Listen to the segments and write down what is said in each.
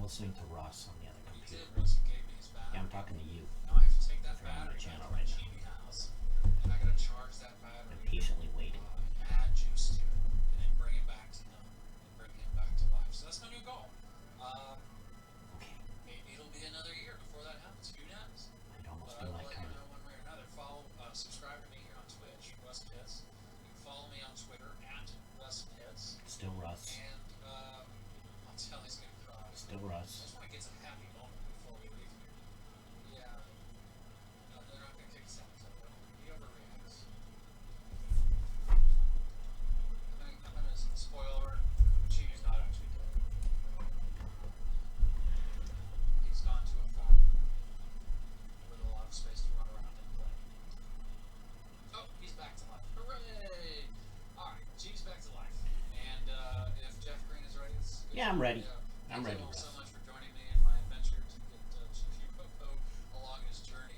listening to Russ on the other You computer. did, Russ. You gave me his battery. Yeah, I'm talking to you. Now I have to take that If you're on the battery channel back right to now. the Genie house, and I gotta charge that battery. I'm patiently waiting. Add juice to it, and then bring it back to them, and bring him back to life. So that's my new goal. Okay. Maybe it'll be another year before that happens. Who knows? I'd almost But I feel will like let you kind know one way or another. Subscribe to me here on Twitch, Russ Pitts. You can follow me on Twitter at Russ Pitts. Still Russ. And I'll tell he's gonna cry. Still I Russ. just want to get some happy moment before we leave here. Yeah. No, they're not gonna kick us out. So he overreacts. I'm gonna spoiler. Chevy's not actually dead. He's gone to a farm with a lot of space to run around and play. Oh, he's back to life. Hooray! Alright, Chief's back to life. And if Jeff Green is ready, it's good. Yeah, I'm ready. Thank I'm ready, you all Russ. so much for joining me in my adventure to get Chief Popo along his journey.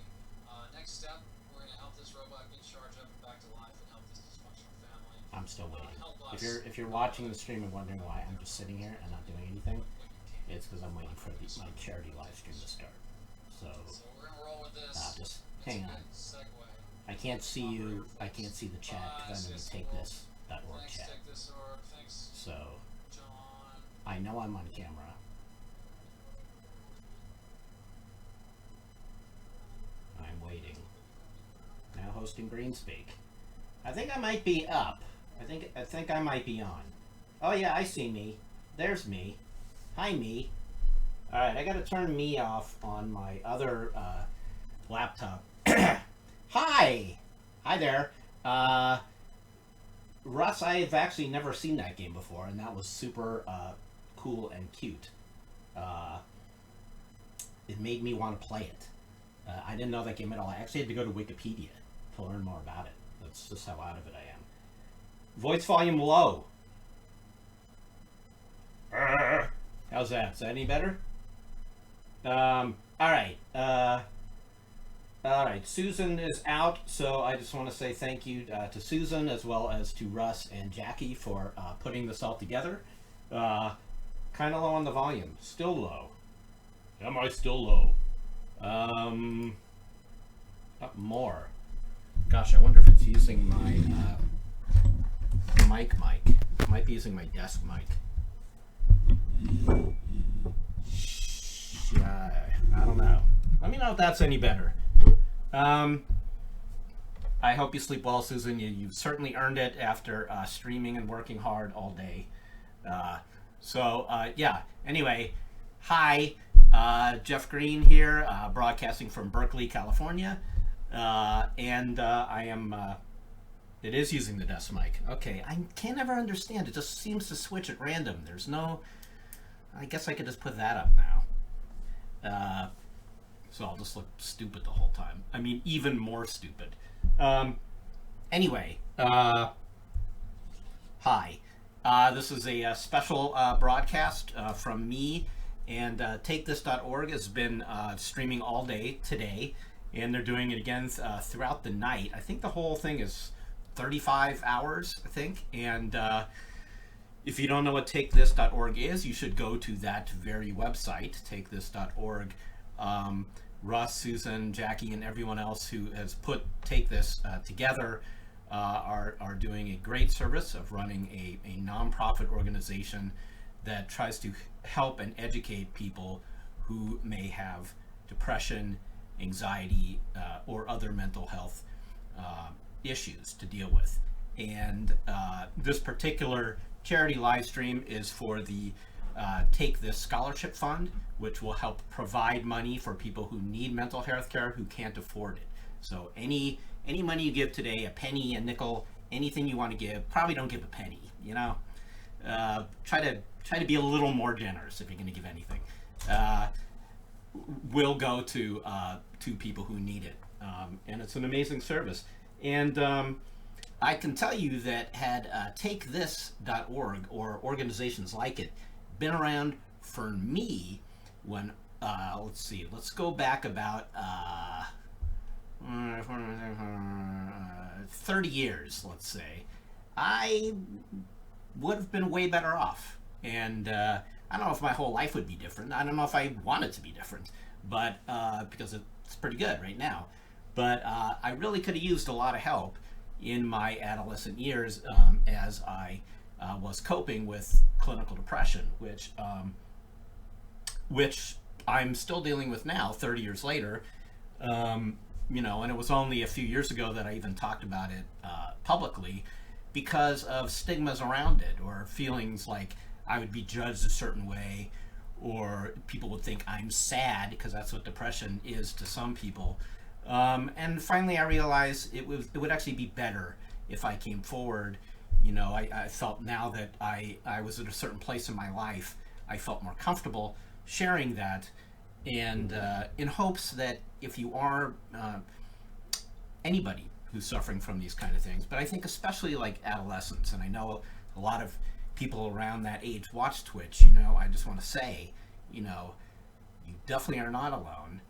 Next step, we're going to help this robot get charged up and back to life and help this dysfunctional family. I'm still waiting. Help us. If you're watching the stream and wondering why I'm just sitting here and not doing anything, it's because I'm waiting for my charity live stream to start. So we're going to roll with this. just It's hang a on. good segue. I can't see you. I can't see the chat because I'm in the takethis.org Thanks, chat. Take This Org. Thanks, So John. I know I'm on camera. I'm waiting. Now hosting Greenspeak. I think I might be up. I think I might be on. Oh yeah, I see me. There's me. Hi me. Alright, I gotta turn me off on my other laptop. Hi! Hi there. Russ, I've actually never seen that game before, and that was super cool and cute. It made me want to play it. I didn't know that game at all. I actually had to go to Wikipedia to learn more about it. That's just how out of it I am. Voice volume low. How's that? Is that any better? Alright. Alright, Susan is out, so I just want to say thank you to Susan as well as to Russ and Jackie for putting this all together. Kind of low on the volume. Still low. Am I still low? Up more. Gosh, I wonder if it's using my mic. It might be using my desk mic. I don't know. Let me know if that's any better. I hope you sleep well, Susan. You've certainly earned it after streaming and working hard all day. Yeah. Anyway, hi. Jeff Green here, broadcasting from Berkeley, California. And I am... it is using the desk mic. Okay, I can't ever understand. It just seems to switch at random. There's no... I guess I could just put that up now. So I'll just look stupid the whole time. I mean, even more stupid. Anyway, hi. This is a special broadcast from me, and TakeThis.org has been streaming all day today, and they're doing it again throughout the night. I think the whole thing is 35 hours, I think, and if you don't know what TakeThis.org is, you should go to that very website, TakeThis.org. Russ, Susan, Jackie, and everyone else who has put Take This together are doing a great service of running a nonprofit organization that tries to help and educate people who may have depression, anxiety, or other mental health issues to deal with. And this particular charity live stream is for the Take This Scholarship Fund, which will help provide money for people who need mental health care who can't afford it. So any money you give today, a penny, a nickel, anything you want to give, probably don't give a penny, you know? Try to be a little more generous if you're going to give anything. Will go to people who need it. And it's an amazing service. And I can tell you that had TakeThis.org or organizations like it been around for me when, let's go back about 30 years, let's say, I would have been way better off. And I don't know if my whole life would be different. I don't know if I want it to be different, but because it's pretty good right now. But I really could have used a lot of help in my adolescent years as I was coping with clinical depression, which I'm still dealing with now, 30 years later. You know, and it was only a few years ago that I even talked about it publicly because of stigmas around it, or feelings like I would be judged a certain way, or people would think I'm sad, because that's what depression is to some people. And finally I realized it would actually be better if I came forward. You know, I felt now that I was at a certain place in my life, I felt more comfortable sharing that, and in hopes that if you are anybody who's suffering from these kind of things, but I think especially like adolescents, and I know a lot of people around that age watch Twitch, you know, I just want to say, you know, you definitely are not alone.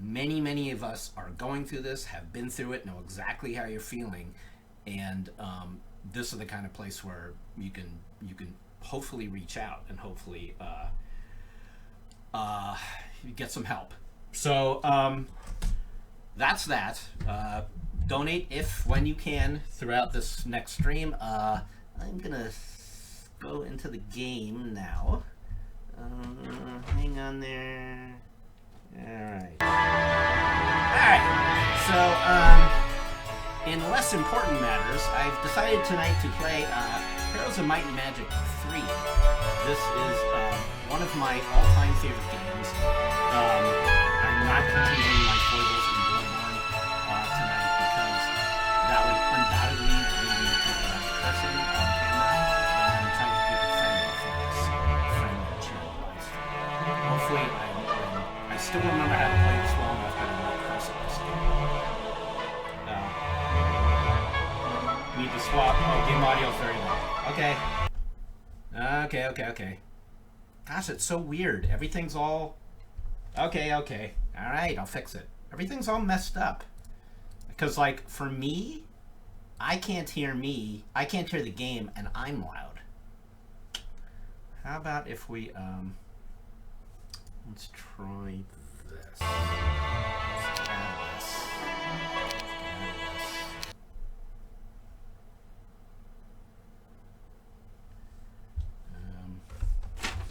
Many of us are going through this, have been through it, know exactly how you're feeling, and this is the kind of place where you can hopefully reach out and hopefully get some help. So that's that. Donate when you can throughout this next stream. I'm gonna go into the game now. Hang on there. Alright. So, in less important matters, I've decided tonight to play Heroes of Might and Magic 3. This is one of my all-time favorite games. I'm not continuing my foibles in Bloodborne tonight because that would undoubtedly lead me to a person on camera. I'm trying to keep it friendly for this friendly channel live stream. Hopefully, I still remember how to play this well enough that I'm not cursing this game. Need to swap. Oh, game audio is very low. Okay. Gosh, it's so weird. Everything's all... Okay. Alright, I'll fix it. Everything's all messed up. Because, like, for me, I can't hear the game, and I'm loud. How about if we, let's try this. Let's add this.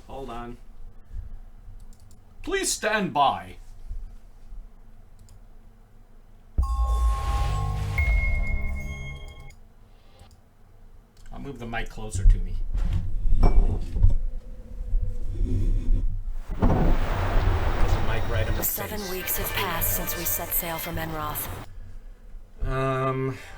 Hold on. Please stand by. I'll move the mic closer to me. Right in the 7 weeks have passed since we set sail from Enroth.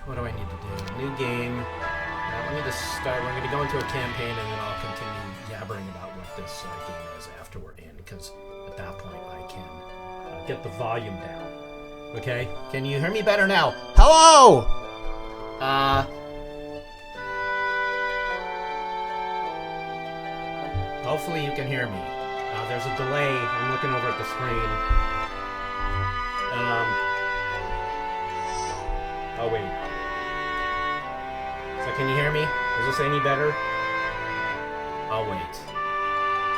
What do I need to do? New game. Let me just start. We're going to go into a campaign, and then I'll continue yabbering about what this game is after we're in, because at that point I can get the volume down. Okay? Can you hear me better now? Hello! Hopefully you can hear me. There's a delay. I'm looking over at the screen. Oh, wait. So can you hear me? Is this any better? Oh, wait.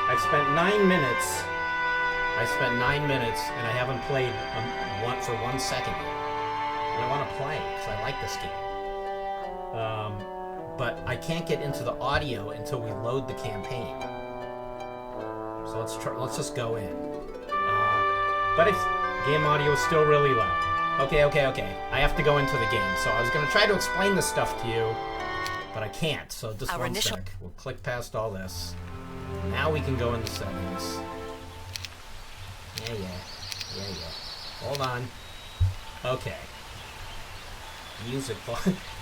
I've spent 9 minutes. And I haven't played for 1 second yet. And I want to play, because I like this game. But I can't get into the audio until we load the campaign. So let's just go in. But if game audio is still really low. Okay. I have to go into the game. So I was going to try to explain this stuff to you, but I can't. So just one sec. We'll click past all this. Now we can go into settings. Yeah. Hold on. Okay. Music.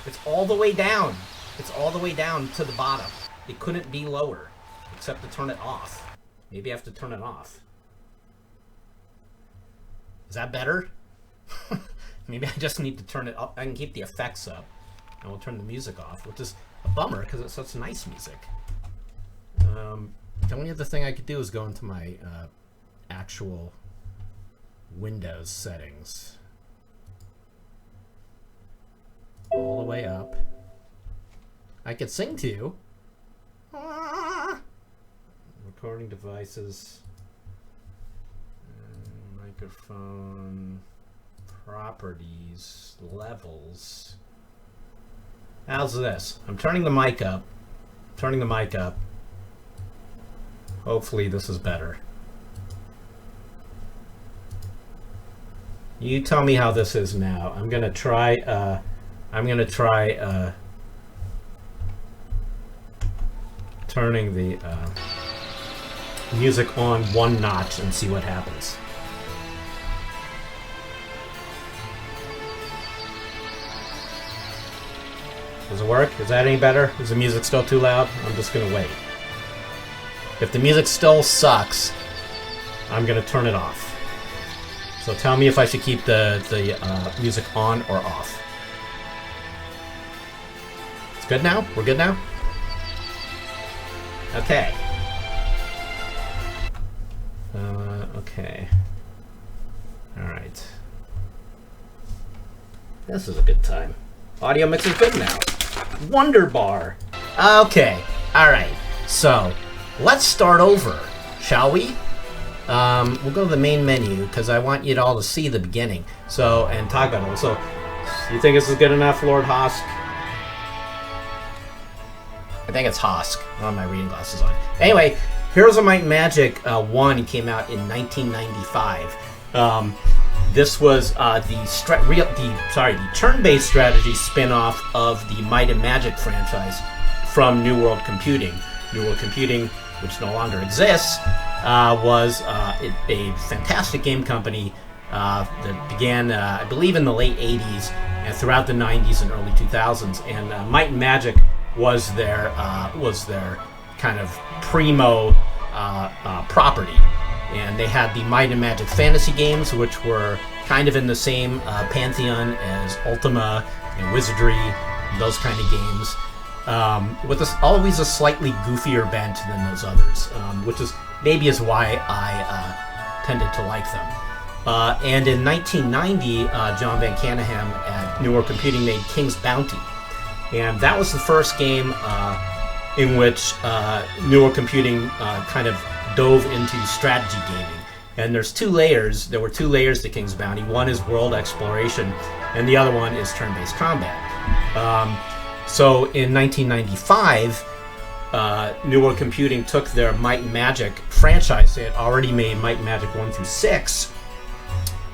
It's all the way down. It's all the way down to the bottom. It couldn't be lower, except to turn it off. Maybe I have to turn it off. Is that better? Maybe I just need to turn it up. I can keep the effects up, and we'll turn the music off, which is a bummer because it's such nice music. The only other thing I could do is go into my actual Windows settings. All the way up. I could sing to you. Record recording devices, microphone, properties, levels. How's this? I'm turning the mic up. Hopefully this is better. You tell me how this is now. I'm gonna try turning the music on one notch and see what happens. Does it work? Is that any better? Is the music still too loud? I'm just gonna wait. If the music still sucks, I'm gonna turn it off. So tell me if I should keep the music on or off. It's good now? We're good now? Okay. Okay. Alright. This is a good time. Audio mix is good now. Wonderbar. Okay. Alright. So, let's start over, shall we? We'll go to the main menu because I want you all to see the beginning. So, and talk about it. So, you think this is good enough, Lord Hosk? I think it's Hosk. I don't have my reading glasses on. Anyway, Heroes of Might and Magic 1 came out in 1995. This was the turn-based strategy spin-off of the Might and Magic franchise from New World Computing. New World Computing, which no longer exists, was a fantastic game company that began, I believe, in the late 80s and throughout the 90s and early 2000s. And Might and Magic was their kind of primo property. And they had the Might and Magic fantasy games, which were kind of in the same pantheon as Ultima and Wizardry, those kind of games, with always a slightly goofier bent than those others, which is maybe is why I tended to like them. And in 1990, John Van Caneghem at New World Computing made King's Bounty, and that was the first game in which New World Computing kind of dove into strategy gaming. And there were two layers to King's Bounty. One is world exploration, and the other one is turn-based combat. So in 1995, New World Computing took their Might and Magic franchise. They had already made Might and Magic 1 through 6.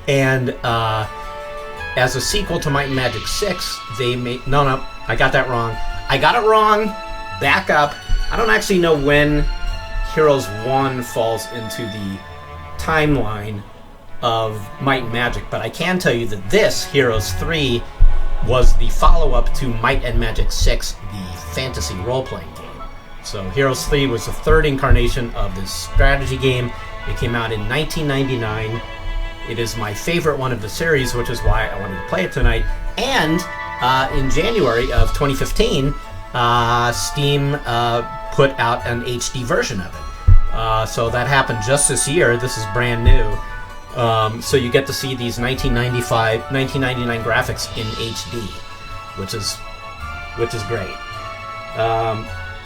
And as a sequel to Might and Magic 6, they made... No, I got that wrong. I got it wrong. Back up. I don't actually know when Heroes 1 falls into the timeline of Might and Magic, but I can tell you that this, Heroes 3, was the follow-up to Might and Magic 6, the fantasy role-playing game. So Heroes 3 was the third incarnation of this strategy game. It came out in 1999. It is my favorite one of the series, which is why I wanted to play it tonight. And in January of 2015, Steam put out an HD version of it. So that happened just this year. This is brand new. So you get to see these 1999 graphics in HD, which is great.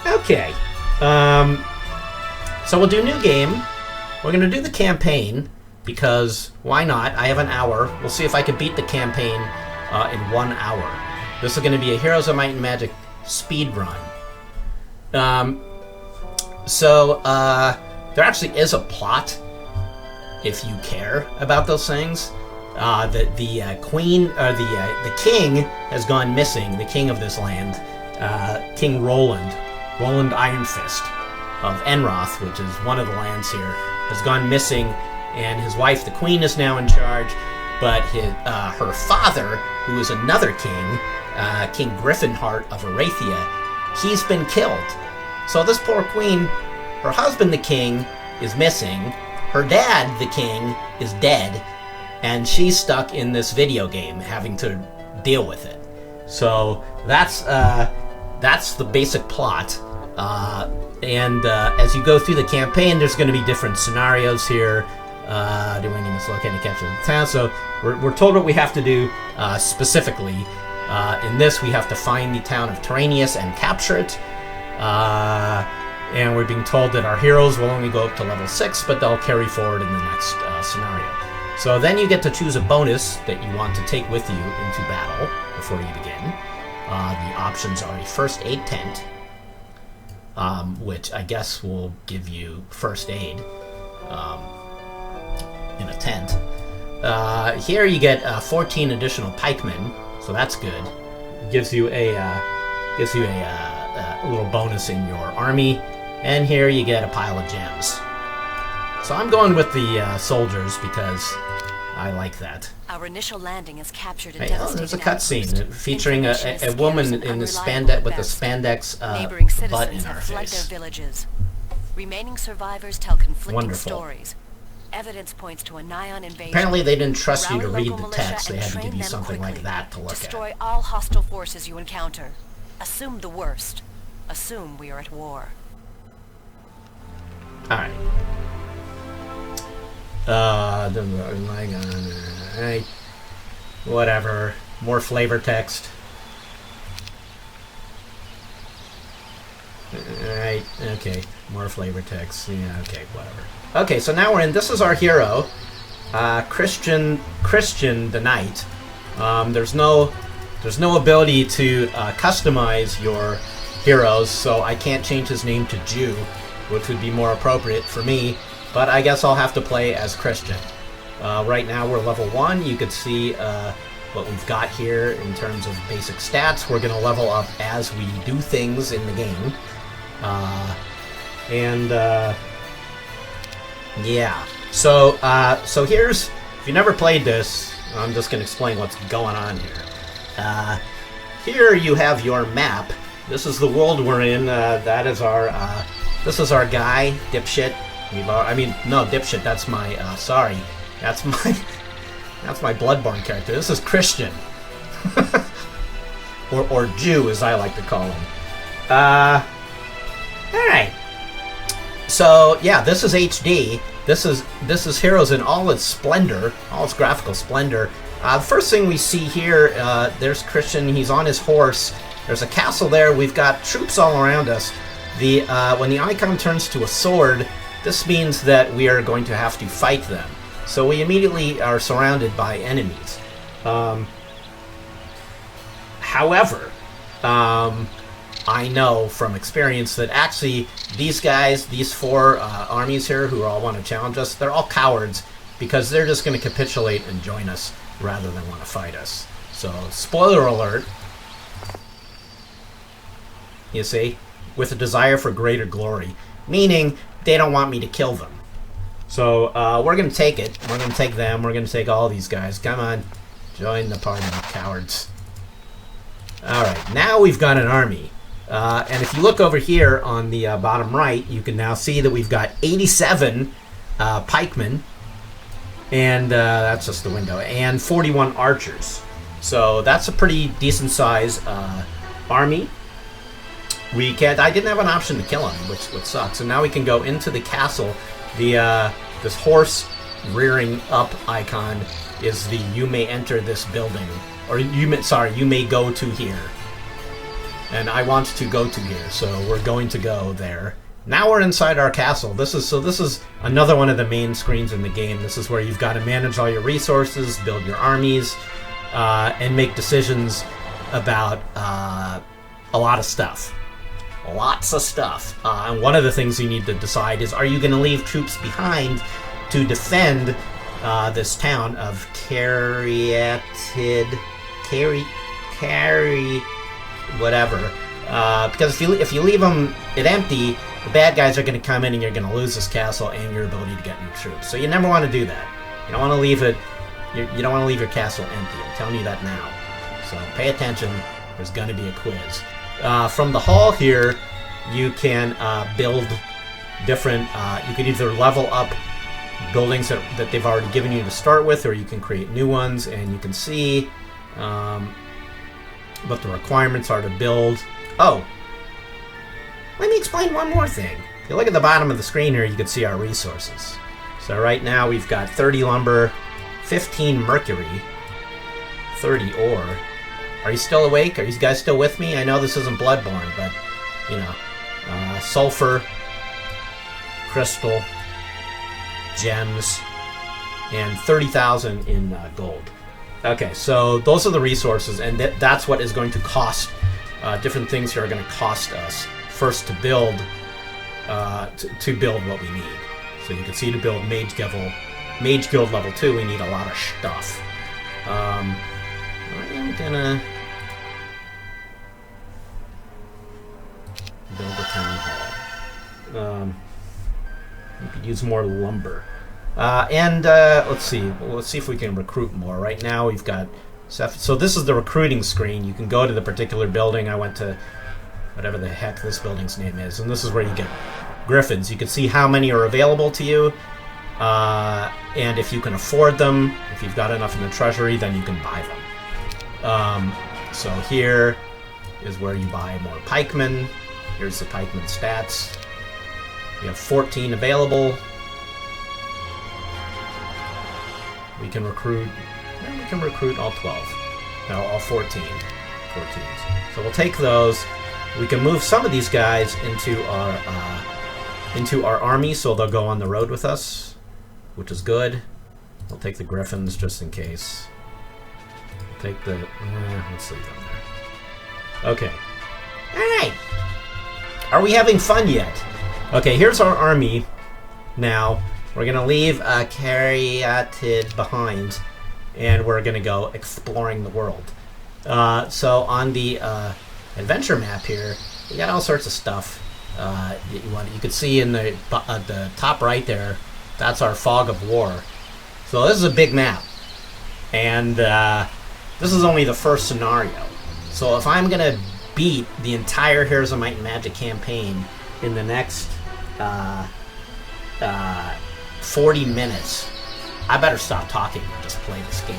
Okay. So we'll do new game. We're going to do the campaign because why not? I have an hour. We'll see if I can beat the campaign in 1 hour. This is going to be a Heroes of Might and Magic speed run. So there actually is a plot if you care about those things. The queen, or the king has gone missing. The king of this land, King Roland Ironfist of Enroth, which is one of the lands here, has gone missing, and his wife, the queen, is now in charge. But her father, who is another king, King Griffinheart of Arathia, he's been killed. So this poor queen, her husband, the king, is missing. Her dad, the king, is dead, and she's stuck in this video game, having to deal with it. So that's the basic plot. And as you go through the campaign, there's going to be different scenarios here. Do we need to locate and capture the town? So we're told what we have to do specifically. In this, we have to find the town of Terranius and capture it. And we're being told that our heroes will only go up to level 6, but they'll carry forward in the next scenario. So then you get to choose a bonus that you want to take with you into battle before you begin. The options are a first aid tent, which I guess will give you first aid in a tent. Here you get 14 additional pikemen, so that's good. Gives you a little bonus in your army, and here you get a pile of gems. So I'm going with the soldiers because I like that. Our initial landing has captured a Hey, devastating there's a outpost. cutscene featuring Information a is woman scarce in and the unreliable with a at best. spandex Neighboring butt citizens in her have fled their face. villages. Remaining survivors tell conflicting Wonderful. stories. Evidence points to a Nyan invasion. Apparently they didn't trust you to Rally read local the militia text. They and had to train give you them something like quickly. that to look Destroy at. all hostile forces you encounter. Assume the worst. Assume we are at war. Alright. Alright. Whatever. More flavor text. Alright, okay. More flavor text. Yeah, okay, whatever. Okay, so now we're in. This is our hero. Christian the Knight. There's no ability to customize your heroes, so I can't change his name to Jew, which would be more appropriate for me, but I guess I'll have to play as Christian. Right now we're level 1. You could see what we've got here in terms of basic stats. We're going to level up as we do things in the game. Yeah. So here's, if you never played this, I'm just going to explain what's going on here. Here you have your map. This is the world we're in. That is our, this is our guy, Dipshit. No, Dipshit, that's my, sorry. That's my Bloodborne character. This is Christian. or Jew, as I like to call him. Alright. So, yeah, this is HD. This is Heroes in all its splendor, all its graphical splendor. The first thing we see here, there's Christian. He's on his horse. There's a castle there. We've got troops all around us. When the icon turns to a sword, this means that we are going to have to fight them. So we immediately are surrounded by enemies. However, I know from experience that actually these guys, these 4 armies here who all want to challenge us, they're all cowards because they're just going to capitulate and join us rather than want to fight us. So, spoiler alert, you see, with a desire for greater glory, meaning they don't want me to kill them. So, we're going to take it. We're going to take them. We're going to take all these guys. Come on, join the party, cowards. Alright, now we've got an army. And if you look over here on the bottom right, you can now see that we've got 87 pikemen, and that's just the window, and 41 archers. So that's a pretty decent size army. I didn't have an option to kill him, which sucks. So now we can go into the castle. This horse rearing up icon is the "you may enter this building," or you may go to here. And I want to go to here, so we're going to go there. Now we're inside our castle. This is another one of the main screens in the game. This is where you've got to manage all your resources, build your armies, and make decisions about a lot of stuff. Lots of stuff. And one of the things you need to decide is, are you going to leave troops behind to defend this town of whatever. Because if you leave it empty, the bad guys are going to come in and you're going to lose this castle and your ability to get new troops. So you never want to do that. You don't want to leave it. You don't want to leave your castle empty. I'm telling you that now. So pay attention. There's going to be a quiz. From the hall here, you can build different. You can either level up buildings that they've already given you to start with, or you can create new ones, and you can see what the requirements are to build. Oh, let me explain one more thing. If you look at the bottom of the screen here, you can see our resources. So right now we've got 30 lumber, 15 mercury, 30 ore. Are you still awake? Are you guys still with me? I know this isn't Bloodborne, but, you know, sulfur, crystal, gems, and 30,000 in gold. Okay, so those are the resources, and that's what is going to cost. Different things here are going to cost us first to build to build what we need. So you can see to build Mage Guild level 2, we need a lot of stuff. I am gonna build a town hall. We could use more lumber. Let's see if we can recruit more. Right now we've got so this is the recruiting screen. You can go to the particular building. I went to whatever the heck this building's name is, and this is where you get griffins. You can see how many are available to you, and if you can afford them. If you've got enough in the treasury, then you can buy them. So here is where you buy more pikemen. Here's the pikeman stats. We have 14 available. We can recruit all 12. No, all 14. 14. So we'll take those. We can move some of these guys into our army, so they'll go on the road with us, which is good. We'll take the griffins just in case. Take the let's leave them there. Okay. All right. Are we having fun yet? Okay, here's our army. Now we're gonna leave Caryatid behind, and we're gonna go exploring the world. So on the adventure map here, we got all sorts of stuff. You can see in the top right there, that's our Fog of War. So this is a big map, and this is only the first scenario. So if I'm gonna beat the entire Heroes of Might and Magic campaign in the next 40 minutes, I better stop talking and just play this game.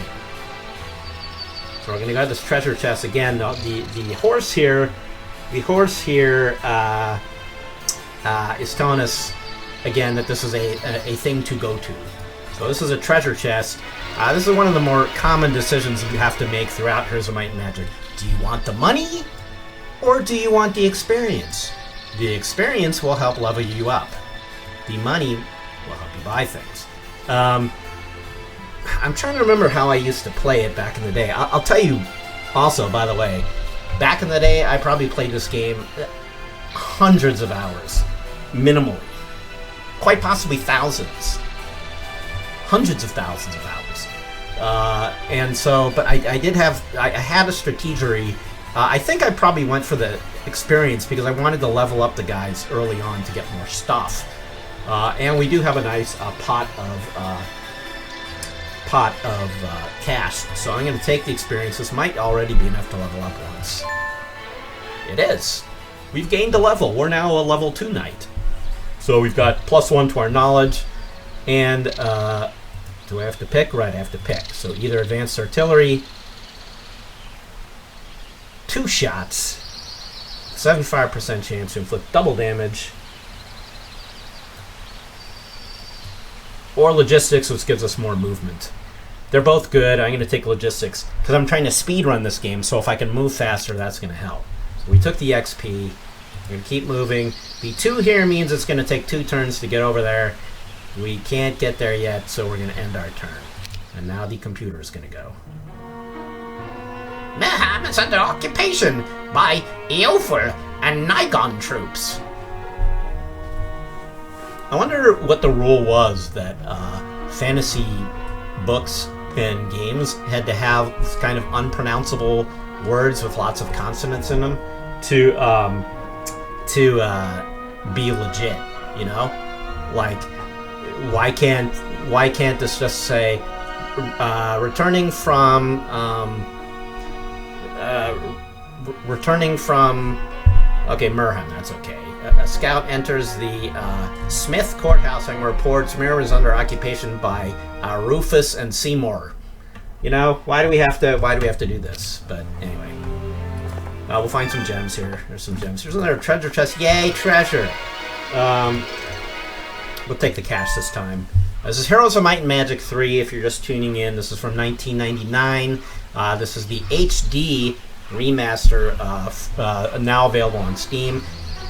So we're gonna go to this treasure chest again. The horse here, is telling us again that this is a thing to go to. So this is a treasure chest. This is one of the more common decisions that you have to make throughout Heroes of Might and Magic. Do you want the money, or do you want the experience? The experience will help level you up. The money will help you buy things. I'm trying to remember how I used to play it back in the day. I'll tell you also, by the way, back in the day, I probably played this game hundreds of hours, minimally. Quite possibly thousands. Hundreds of thousands of hours. And so, but I had a strategery. I think I probably went for the experience because I wanted to level up the guys early on to get more stuff. And we do have a nice pot of cash. So I'm going to take the experience. This might already be enough to level up once. It is. We've gained a level. We're now a level 2 knight. So we've got +1 to our knowledge. And do I have to pick? Right, I have to pick. So either advanced artillery, 2 shots, 75% chance to inflict double damage, or logistics, which gives us more movement. They're both good. I'm going to take logistics because I'm trying to speed run this game, so if I can move faster, that's going to help. So we took the XP. We're going to keep moving. B2 here means it's going to take 2 turns to get over there. We can't get there yet, so we're going to end our turn. And now the computer is going to go. Mayhem is under occupation by Eofor and Nigon troops. I wonder what the rule was that fantasy books and games had to have kind of unpronounceable words with lots of consonants in them to be legit. You know, like why can't this just say returning from okay, Merhem, that's okay. A scout enters the Smith courthouse and reports Mir is under occupation by Rufus and Seymour. You know, why do we have to do this? But anyway, we'll find some gems here. There's some gems. Here's another treasure chest. Yay, treasure! We'll take the cash this time. This is Heroes of Might and Magic 3. If you're just tuning in, this is from 1999. This is the HD remaster, now available on Steam.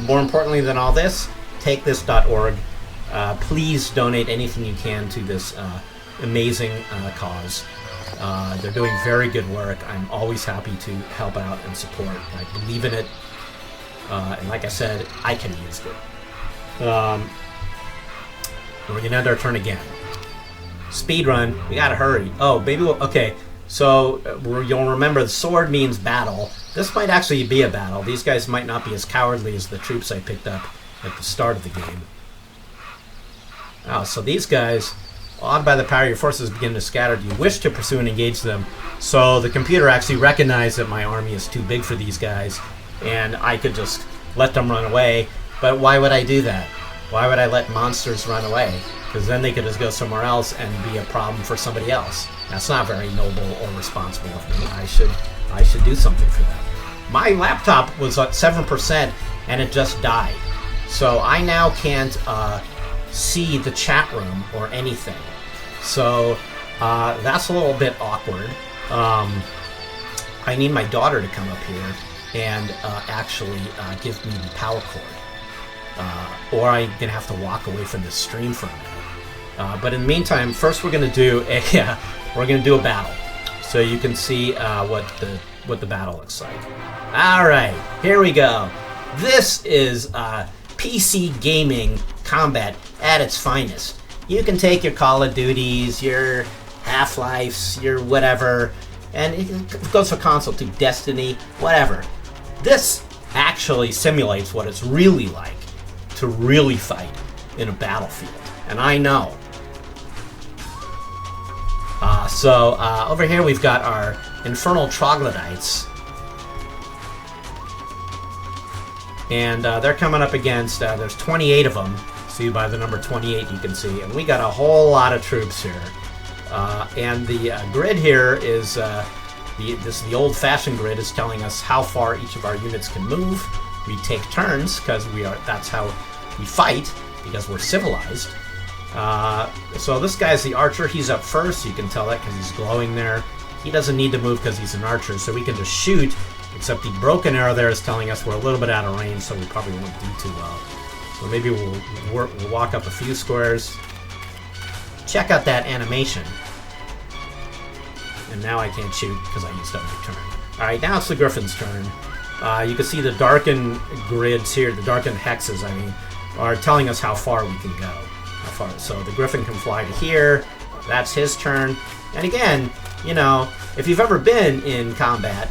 More importantly than all this, TakeThis.org please donate anything you can to this amazing cause. They're doing very good work. I'm always happy to help out and support. I believe in it. And like I said, I can use it. We're going to end our turn again. Speed run. We got to hurry. Oh, maybe we'll... Okay, so you'll remember the sword means battle. This might actually be a battle. These guys might not be as cowardly as the troops I picked up at the start of the game. Oh, so these guys... Awed by the power, your forces begin to scatter. Do you wish to pursue and engage them? So the computer actually recognized that my army is too big for these guys, and I could just let them run away. But why would I do that? Why would I let monsters run away? Because then they could just go somewhere else and be a problem for somebody else. That's not very noble or responsible of me. I should do something for them. My laptop was at 7% and it just died. So I now can't see the chat room or anything. So that's a little bit awkward. I need my daughter to come up here and actually give me the power cord. Or I'm going to have to walk away from this stream for a minute. But in the meantime, first we're going to do a battle. So you can see what the battle looks like. Alright, here we go. This is PC gaming combat at its finest. You can take your Call of Duties, your Half-Lifes, your whatever, and it goes for console too, Destiny, whatever. This actually simulates what it's really like to really fight in a battlefield, and I know. So over here we've got our Infernal Troglodytes, and they're coming up against, there's 28 of them. See by the number 28 you can see, and we got a whole lot of troops here. And the grid here is the old-fashioned grid is telling us how far each of our units can move. We take turns because that's how we fight, because we're civilized. So this guy's the archer. He's up first. You can tell that because he's glowing there. He doesn't need to move because he's an archer, so we can just shoot. Except the broken arrow there is telling us we're a little bit out of range, so we probably won't do too well. So maybe we'll walk up a few squares. Check out that animation. And now I can't shoot because I used up my turn. Alright, now it's the Griffin's turn. You can see the darkened grids here, the darkened hexes, I mean, are telling us how far we can go. How far. So the Griffin can fly to here. That's his turn. And again, you know, if you've ever been in combat,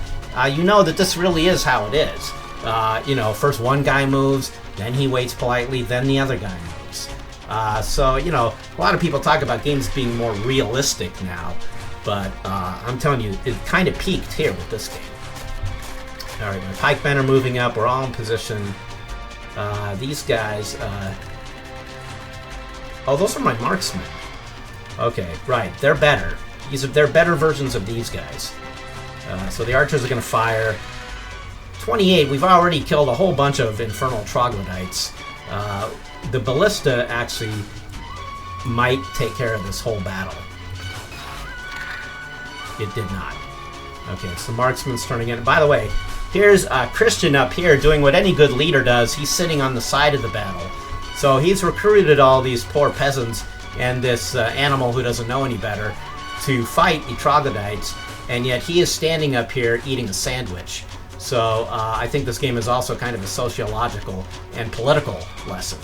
you know that this really is how it is. You know, first one guy moves, then he waits politely, then the other guy moves. So, you know, a lot of people talk about games being more realistic now, but I'm telling you, it kind of peaked here with this game. Alright, my pikemen are moving up, we're all in position. These guys, oh, those are my marksmen. Okay, right, they're better. They're better versions of these guys. So the archers are going to fire. 28, we've already killed a whole bunch of Infernal Troglodytes. The Ballista actually might take care of this whole battle. It did not. Okay, so Marksman's turning in. By the way, here's Christian up here doing what any good leader does. He's sitting on the side of the battle. So he's recruited all these poor peasants and this animal who doesn't know any better to fight the Troglodytes, and yet he is standing up here eating a sandwich. So I think this game is also kind of a sociological and political lesson.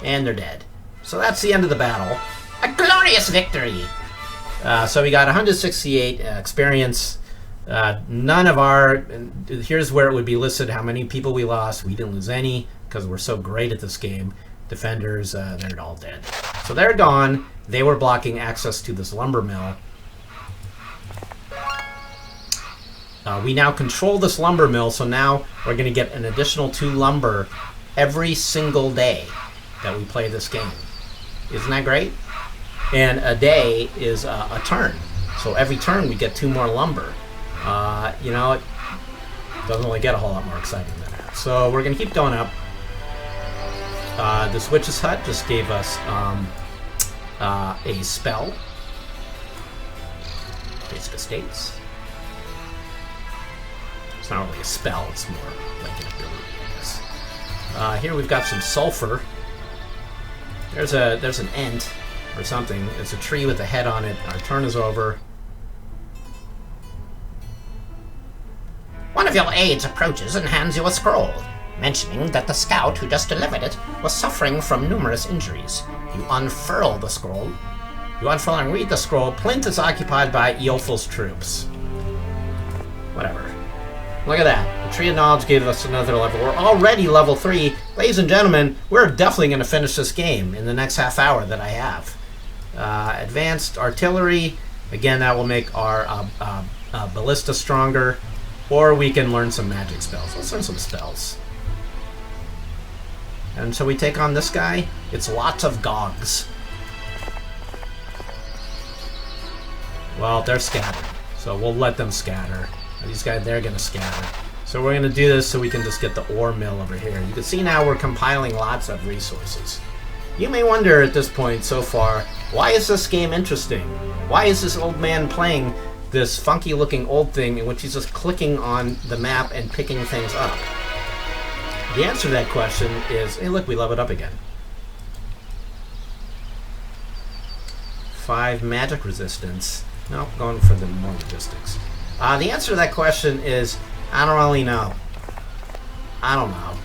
And they're dead. So that's the end of the battle. A glorious victory! So we got 168 experience. None of our... Here's where it would be listed how many people we lost. We didn't lose any because we're so great at this game. Defenders, they're all dead. So they're gone. They were blocking access to this lumber mill. We now control this lumber mill, so now we're going to get an additional 2 lumber every single day that we play this game. Isn't that great? And a day is a turn. So every turn we get 2 more lumber. You know, it doesn't really get a whole lot more exciting than that. So we're going to keep going up. This witch's hut just gave us a spell. Basic Estates. It's not really a spell, it's more like an ability, I guess. Here we've got some sulfur. There's an ent or something. It's a tree with a head on it. Our turn is over. One of your aides approaches and hands you a scroll, mentioning that the scout who just delivered it was suffering from numerous injuries. You unfurl the scroll. You unfurl and read the scroll. Plint is occupied by Eophel's troops. Whatever. Look at that. The Tree of Knowledge gave us another level. We're already level 3. Ladies and gentlemen, we're definitely going to finish this game in the next half hour that I have. Advanced Artillery. Again, that will make our ballista stronger. Or we can learn some magic spells. Let's learn some spells. And so we take on this guy. It's lots of Gogs. Well, they're scattered. So we'll let them scatter. These guys, they're going to scatter. So we're going to do this so we can just get the ore mill over here. You can see now we're compiling lots of resources. You may wonder at this point so far, why is this game interesting? Why is this old man playing this funky looking old thing in which he's just clicking on the map and picking things up? The answer to that question is, hey look, we leveled up again. 5 magic resistance. Nope, going for the more logistics. The answer to that question is, I don't really know. I don't know.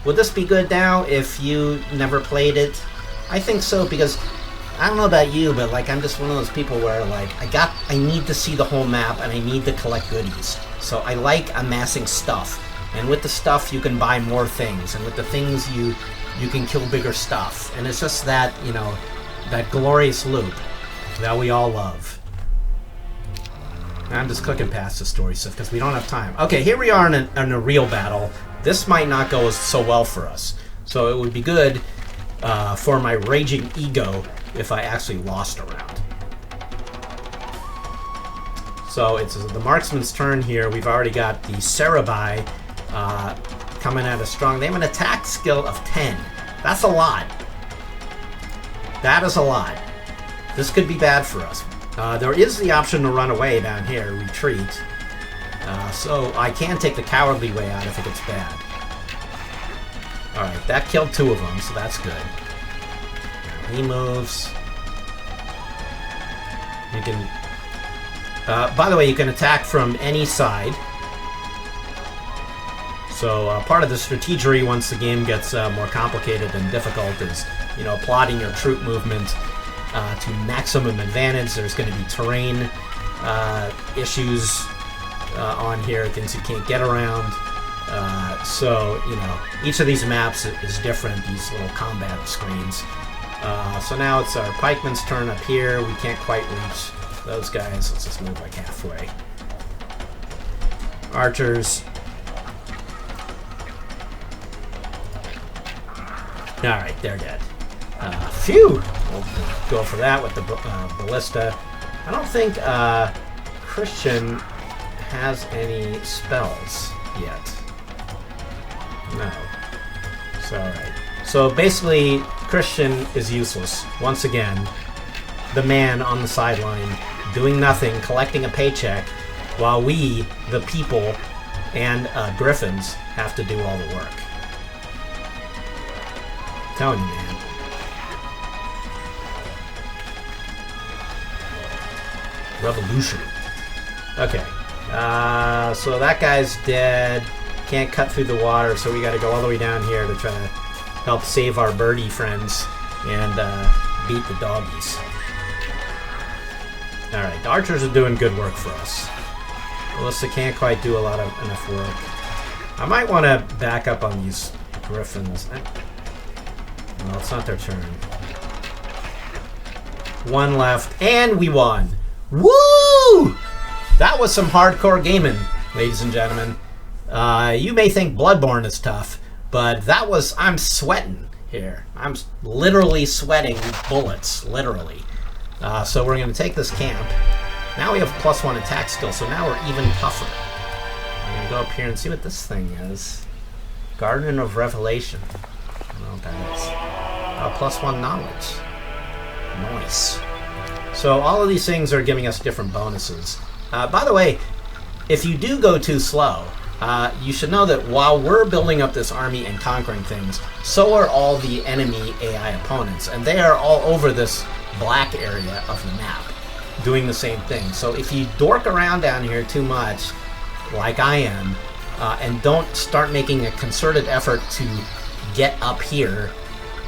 Would this be good now if you never played it? I think so, because I don't know about you, but like I'm just one of those people where like I need to see the whole map and I need to collect goodies. So I like amassing stuff. And with the stuff you can buy more things, and with the things you can kill bigger stuff. And it's just that, you know, that glorious loop that we all love. I'm just clicking past the story stuff because we don't have time. Okay, here we are in a real battle. This might not go so well for us. So it would be good for my raging ego if I actually lost a round. So it's the marksman's turn here. We've already got the Cerebi coming at us strong. They have an attack skill of 10. That's a lot. That is a lot. This could be bad for us. There is the option to run away down here, retreat. So I can take the cowardly way out if it gets bad. Alright, that killed 2 of them, so that's good. He moves. You can... by the way, you can attack from any side. So part of the strategery once the game gets more complicated and difficult is, you know, plotting your troop movement to maximum advantage. There's going to be terrain issues on here, things you can't get around. So, you know, each of these maps is different, these little combat screens. So now it's our pikeman's turn up here. We can't quite reach those guys. Let's just move like halfway. Archers. Alright, they're dead. Phew! We'll go for that with the ballista. I don't think Christian has any spells yet. No. So, alright. So basically, Christian is useless. Once again, the man on the sideline, doing nothing, collecting a paycheck, while we, the people, and Griffins, have to do all the work. I'm telling you, man. Revolution. Okay. So that guy's dead. Can't cut through the water, so we gotta go all the way down here to try to help save our birdie friends and beat the doggies. Alright, the archers are doing good work for us. Melissa can't quite do enough work. I might want to back up on these griffins. Well, it's not their turn. 1 left, and we won! Woo! That was some hardcore gaming, ladies and gentlemen. You may think Bloodborne is tough, but that was... I'm sweating here. I'm literally sweating bullets, literally. So we're going to take this camp. Now we have +1 attack skill, so now we're even tougher. I'm going to go up here and see what this thing is. Garden of Revelation. I don't know what that is. +1 knowledge. Nice. So all of these things are giving us different bonuses. By the way, if you do go too slow, you should know that while we're building up this army and conquering things, so are all the enemy AI opponents, and they are all over this black area of the map, doing the same thing. So if you dork around down here too much, like I am, and don't start making a concerted effort to get up here,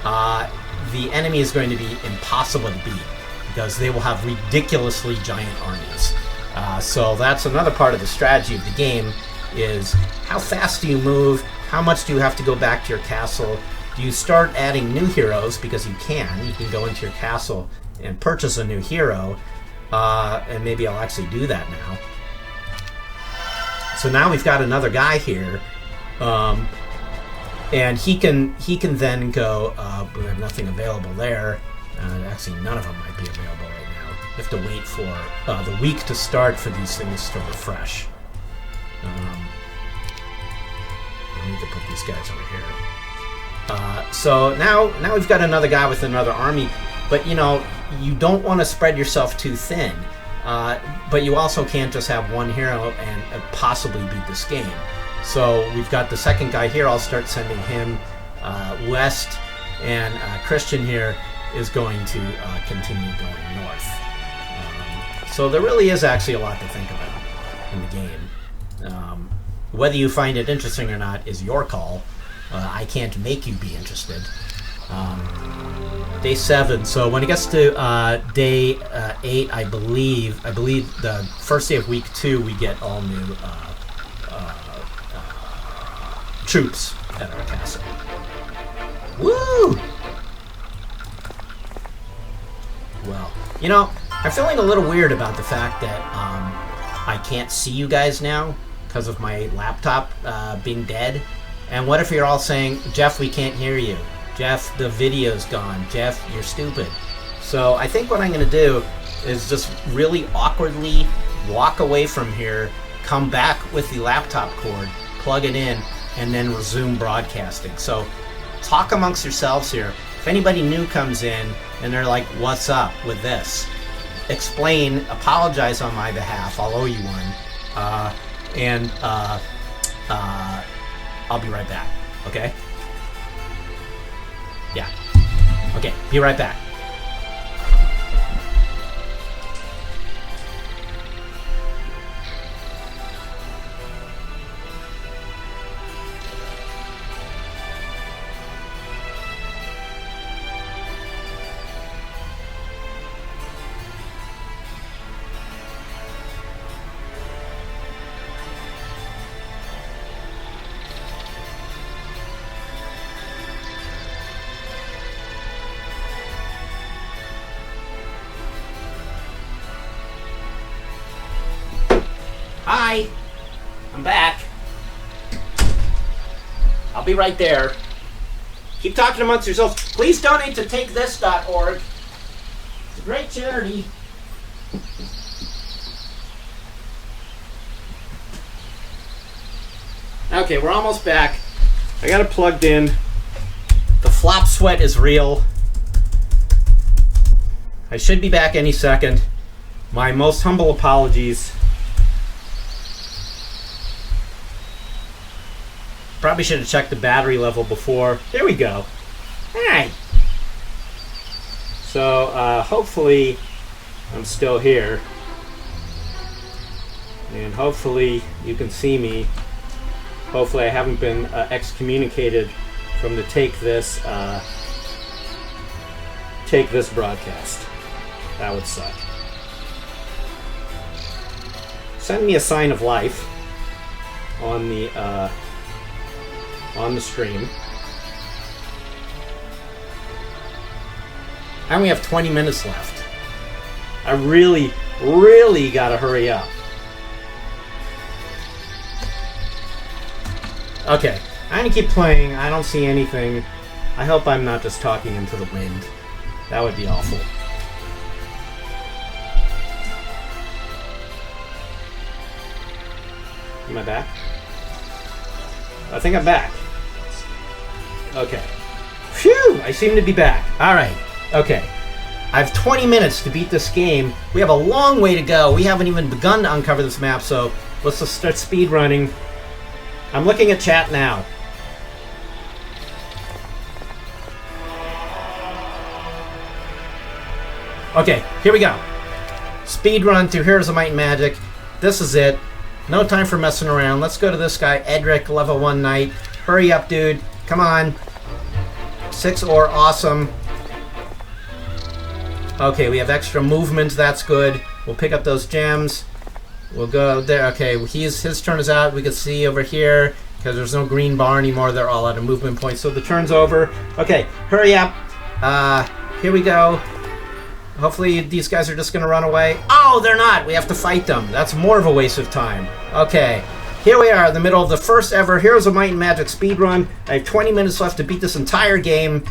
the enemy is going to be impossible to beat, because they will have ridiculously giant armies. So that's another part of the strategy of the game, is how fast do you move, how much do you have to go back to your castle, do you start adding new heroes, because you can go into your castle and purchase a new hero, and maybe I'll actually do that now. So now we've got another guy here, and he can then go, we have nothing available there, actually none of them might be available right now. You have to wait for the week to start for these things to refresh. I need to put these guys over here. So now we've got another guy with another army, but you know, you don't want to spread yourself too thin, but you also can't just have one hero and possibly beat this game. So we've got the second guy here. I'll start sending him west, and Christian here is going to continue going north. So there really is actually a lot to think about in the game. Whether you find it interesting or not is your call. I can't make you be interested. Day 7. So when it gets to day 8, I believe the first day of week 2, we get all new troops at our castle. Woo! Well, you know, I'm feeling a little weird about the fact that I can't see you guys now because of my laptop being dead. And what if you're all saying, Jeff, we can't hear you. Jeff, the video's gone. Jeff, you're stupid. So I think what I'm going to do is just really awkwardly walk away from here, come back with the laptop cord, plug it in, and then resume broadcasting. So talk amongst yourselves here. If anybody new comes in and they're like, what's up with this? Explain, apologize on my behalf. I'll owe you one. And I'll be right back. Okay? Yeah. Okay, be right back. Hi, I'm back. I'll be right there. Keep talking amongst yourselves. Please donate to TakeThis.org. It's a great charity. Okay, we're almost back. I got it plugged in. The flop sweat is real. I should be back any second. My most humble apologies. Probably should have checked the battery level before. There we go. Alright. So, hopefully I'm still here. And hopefully you can see me. Hopefully I haven't been excommunicated from the Take This broadcast. That would suck. Send me a sign of life on the stream. I only have 20 minutes left. I really gotta hurry up. Okay, I'm gonna keep playing. I don't see anything. I hope I'm not just talking into the wind. That would be awful. Am I back? I think I'm back. Okay. Phew! I seem to be back. Alright. Okay. I have 20 minutes to beat this game. We have a long way to go. We haven't even begun to uncover this map, so let's just start speed running. I'm looking at chat now. Okay, here we go. Speed run through Heroes of Might and Magic. This is it. No time for messing around. Let's go to this guy, Edric, level 1 knight. Hurry up, dude. Come on. 6 ore, awesome. Okay, we have extra movement. That's good. We'll pick up those gems. We'll go there. Okay, his turn is out. We can see over here, because there's no green bar anymore. They're all at a movement point. So the turn's over. Okay, hurry up. Here we go. Hopefully these guys are just going to run away. Oh, they're not. We have to fight them. That's more of a waste of time. Okay, here we are in the middle of the first ever Heroes of Might and Magic speedrun. I have 20 minutes left to beat this entire game.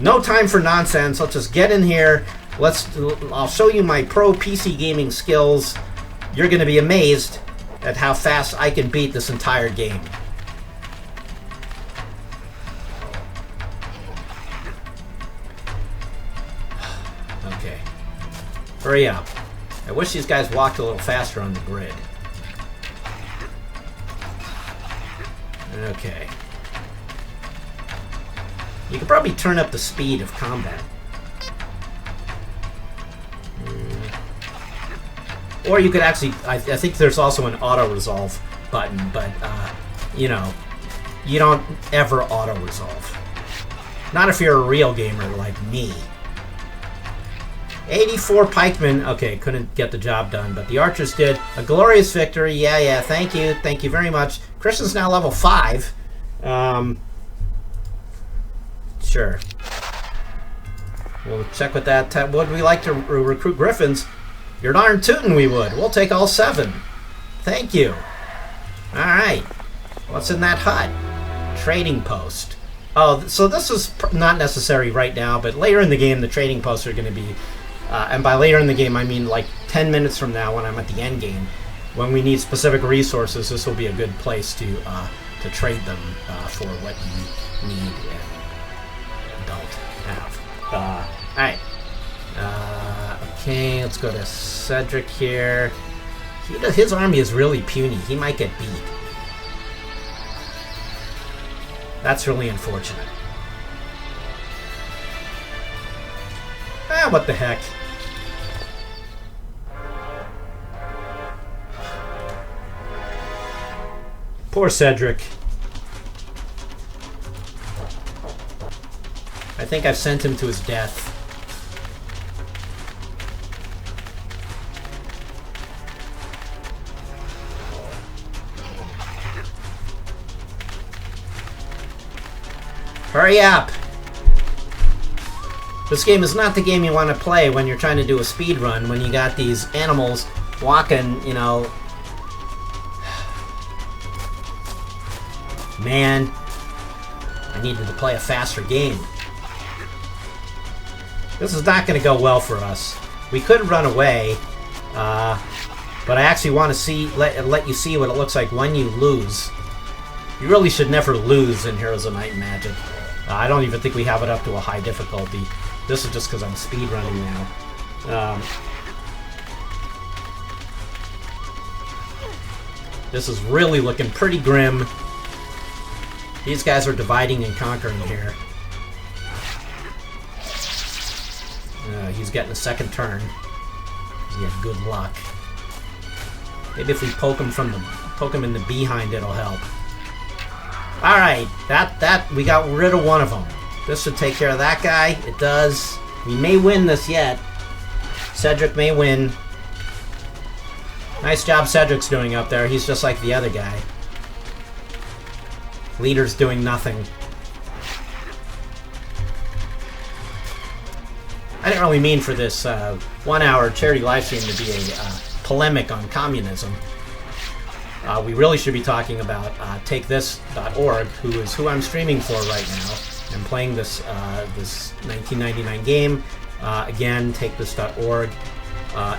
No time for nonsense. Let's just get in here. I'll show you my pro PC gaming skills. You're going to be amazed at how fast I can beat this entire game. Okay. Hurry up. I wish these guys walked a little faster on the grid. Okay. You could probably turn up the speed of combat. Or you could actually, I think there's also an auto-resolve button, but, you know, you don't ever auto-resolve. Not if you're a real gamer like me. 84 pikemen, okay, couldn't get the job done, but the archers did. A glorious victory, yeah, thank you very much. Christian's now level 5. Sure. We'll check with that. Would we like to recruit griffins? You're darn tootin' we would. We'll take all 7. Thank you. Alright. What's in that hut? Trading post. Oh, so this is not necessary right now, but later in the game the trading posts are going to be... and by later in the game I mean like 10 minutes from now when I'm at the end game. When we need specific resources, this will be a good place to trade them for what you need and don't have. Alright. Okay, let's go to Cedric here. His army is really puny. He might get beat. That's really unfortunate. What the heck. Poor Cedric. I think I've sent him to his death. Hurry up! This game is not the game you want to play when you're trying to do a speed run, when you got these animals walking, you know... Man, I needed to play a faster game. This is not going to go well for us. We could run away, but I actually want to let you see what it looks like when you lose. You really should never lose in Heroes of Might and Magic. I don't even think we have it up to a high difficulty. This is just because I'm speedrunning now. This is really looking pretty grim. These guys are dividing and conquering here. He's getting a second turn. He had good luck. Maybe if we poke him in the behind, it'll help. All right, we got rid of one of them. This should take care of that guy. It does. We may win this yet. Cedric may win. Nice job Cedric's doing up there. He's just like the other guy. Leader's doing nothing. I didn't really mean for this 1-hour charity livestream to be a polemic on communism. We really should be talking about TakeThis.org, who I'm streaming for right now. I'm playing this 1999 game. Again, TakeThis.org.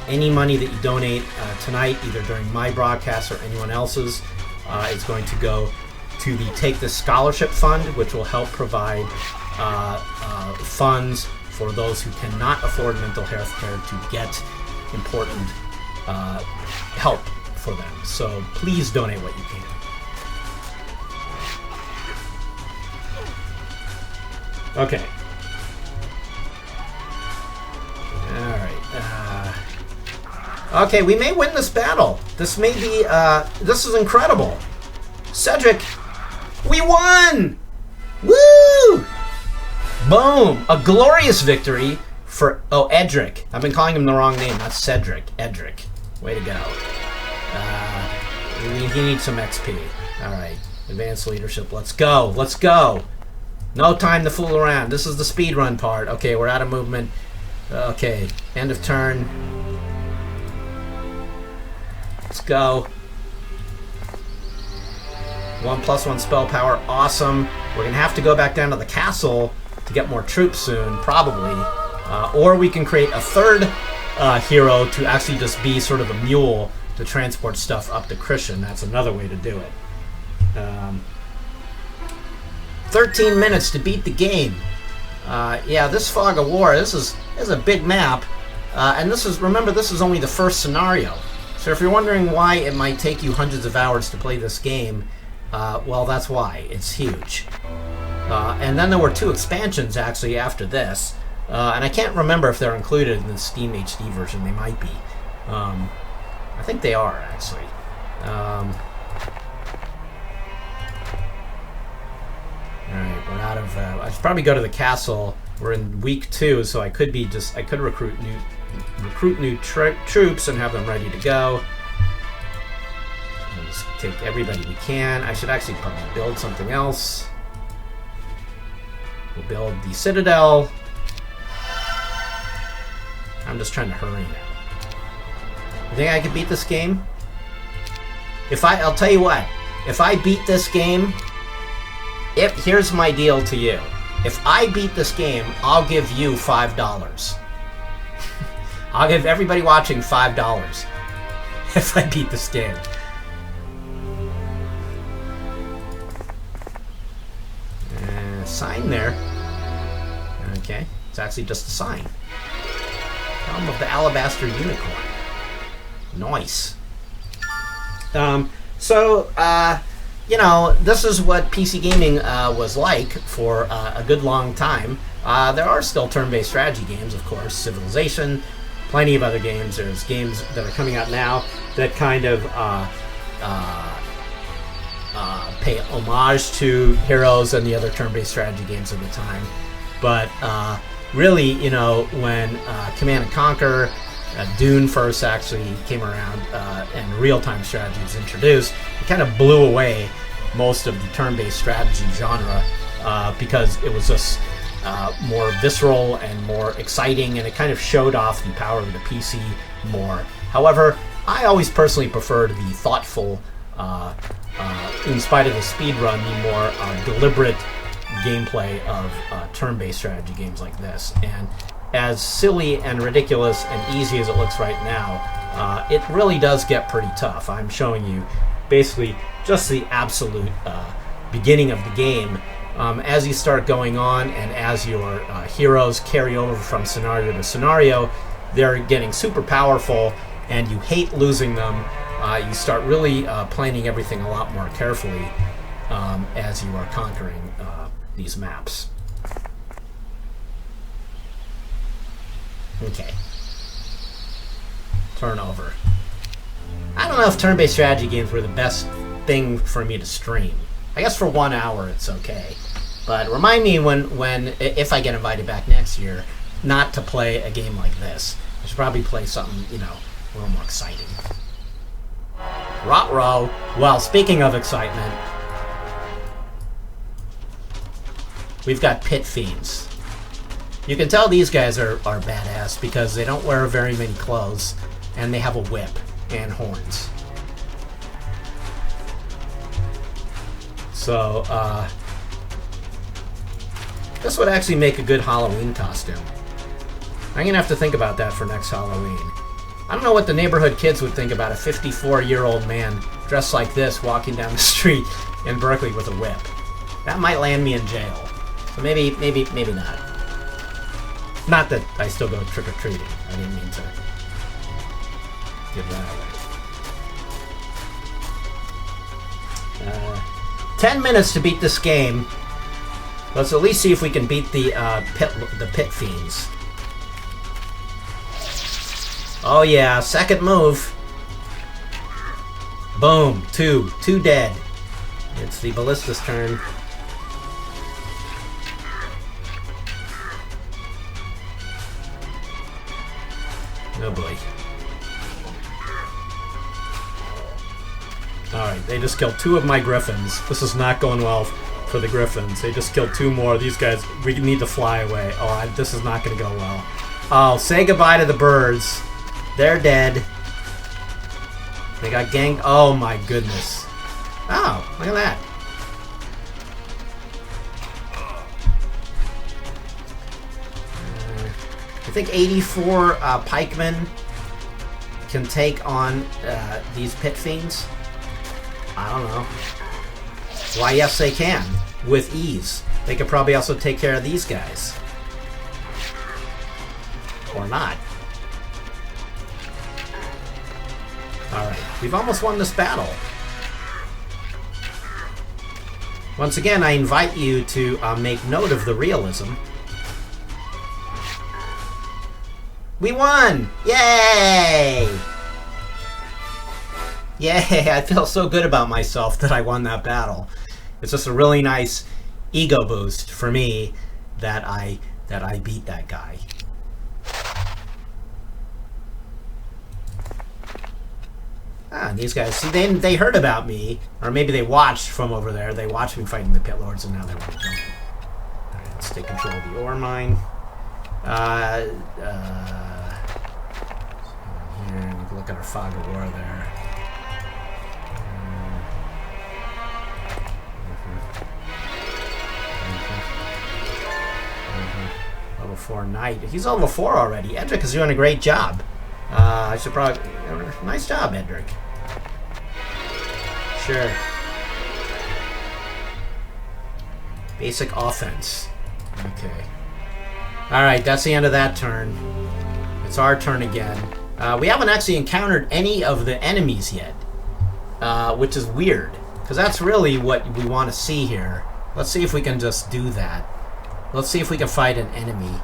Any money that you donate tonight, either during my broadcast or anyone else's, is going to go to the Take This Scholarship Fund, which will help provide funds for those who cannot afford mental health care to get important help for them. So please donate what you can. Okay. Alright. Okay, we may win this battle. This may be, this is incredible. Cedric, we won! Woo! Boom! A glorious victory for, Edric. I've been calling him the wrong name. That's Cedric. Edric. Way to go. He needs some XP. Alright. Advanced leadership. Let's go. Let's go. No time to fool around. This is the speedrun part. Okay, we're out of movement. Okay, end of turn. Let's go. 1+1 spell power. Awesome. We're going to have to go back down to the castle to get more troops soon, probably. Or we can create a third hero to actually just be sort of a mule to transport stuff up to Christian. That's another way to do it. 13 minutes to beat the game. Yeah, this Fog of War, this is a big map. And this is, remember, this is only the first scenario. So if you're wondering why it might take you hundreds of hours to play this game, well, that's why. It's huge. And then there were 2 expansions, actually, after this. And I can't remember if they're included in the Steam HD version. They might be. I think they are, actually. Alright, we're out of... I should probably go to the castle. We're in week 2, so I could recruit new troops and have them ready to go. We'll just take everybody we can. I should actually probably build something else. We'll build the Citadel. I'm just trying to hurry now. You think I could beat this game? I'll tell you what. If I beat this game... Here's my deal to you. If I beat this game, I'll give you $5. I'll give everybody watching $5 if I beat this game. Sign there. Okay, it's actually just a sign. Helm of the Alabaster Unicorn. Nice. You know, this is what PC gaming was like for a good long time. There are still turn-based strategy games, of course. Civilization, plenty of other games. There's games that are coming out now that kind of pay homage to Heroes and the other turn-based strategy games of the time. But really, you know, when Command & Conquer, Dune first actually came around and real-time strategy was introduced, it kind of blew away most of the turn-based strategy genre because it was just more visceral and more exciting, and it kind of showed off the power of the PC more. However, I always personally preferred the thoughtful, in spite of the speedrun, the more deliberate gameplay of turn-based strategy games like this. And as silly and ridiculous and easy as it looks right now, it really does get pretty tough. I'm showing you basically just the absolute beginning of the game. As you start going on and as your heroes carry over from scenario to scenario, they're getting super powerful and you hate losing them. You start really planning everything a lot more carefully as you are conquering these maps. Okay. Turnover. I don't know if turn-based strategy games were the best thing for me to stream. I guess for 1 hour it's okay. But remind me if I get invited back next year, not to play a game like this. I should probably play something, you know, a little more exciting. Rot-row. Well, speaking of excitement, we've got Pit Fiends. You can tell these guys are badass because they don't wear very many clothes and they have a whip and horns. So, this would actually make a good Halloween costume. I'm gonna have to think about that for next Halloween. I don't know what the neighborhood kids would think about a 54-year-old man dressed like this walking down the street in Berkeley with a whip. That might land me in jail. So maybe not. Not that I still go trick-or-treating. I didn't mean to give that away. 10 minutes to beat this game. Let's at least see if we can beat the pit fiends. Oh yeah, second move. Boom, two dead. It's the ballista's turn. Oh boy. Alright, they just killed 2 of my griffins. This is not going well for the griffins. They just killed 2 more. These guys, we need to fly away. Oh, this is not going to go well. Oh, say goodbye to the birds. They're dead. They got ganked. Oh my goodness. Oh, look at that. I think 84 pikemen can take on these pit fiends. I don't know. Why, yes, they can. With ease. They could probably also take care of these guys. Or not. Alright, we've almost won this battle. Once again, I invite you to make note of the realism. We won! Yay! Yay! I feel so good about myself that I won that battle. It's just a really nice ego boost for me that I beat that guy. Ah, these guys, see, they heard about me, or maybe they watched from over there. They watched me fighting the pit lords, and now they want to jump. All right, let's take control of the ore mine. Here, we can look at our fog of war there. Level 4 knight. He's level 4 already. Edric is doing a great job. I should probably... Nice job, Edric. Sure. Basic offense. Okay. Alright, that's the end of that turn. It's our turn again. We haven't actually encountered any of the enemies yet. Which is weird. Because that's really what we want to see here. Let's see if we can just do that. Let's see if we can fight an enemy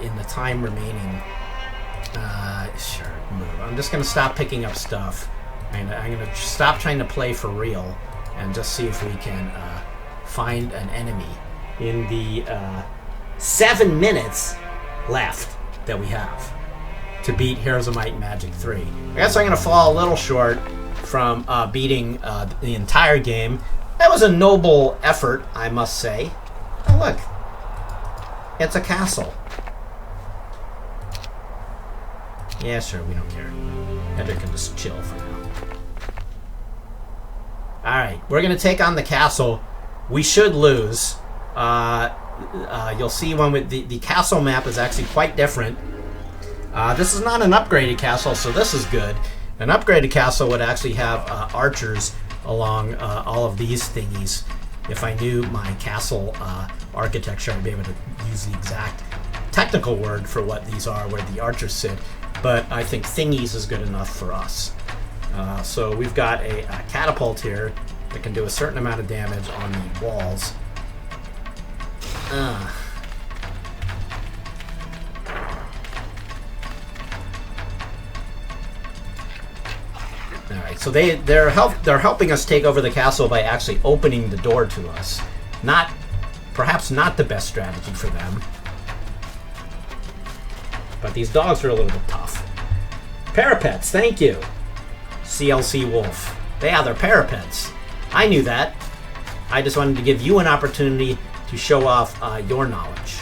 in the time remaining. Sure, move. I'm just going to stop picking up stuff. And I'm going to stop trying to play for real. And just see if we can find an enemy in the 7 minutes left that we have to beat Heroes of Might and Magic 3. I guess I'm going to fall a little short from beating the entire game. That was a noble effort, I must say. Oh, look. It's a castle. Yeah, sure, we don't care. Edric can just chill for now. Alright, we're going to take on the castle. We should lose. You'll see when the castle map is actually quite different. This is not an upgraded castle, so this is good. An upgraded castle would actually have archers along all of these thingies. If I knew my castle architecture, I'd be able to use the exact technical word for what these are, where the archers sit. But I think thingies is good enough for us. So we've got a catapult here that can do a certain amount of damage on the walls. Alright, so they're helping us take over the castle by actually opening the door to us. Perhaps not the best strategy for them. But these dogs are a little bit tough. Parapets, thank you. CLC Wolf. Yeah, they're parapets. I knew that. I just wanted to give you an opportunity to show off your knowledge.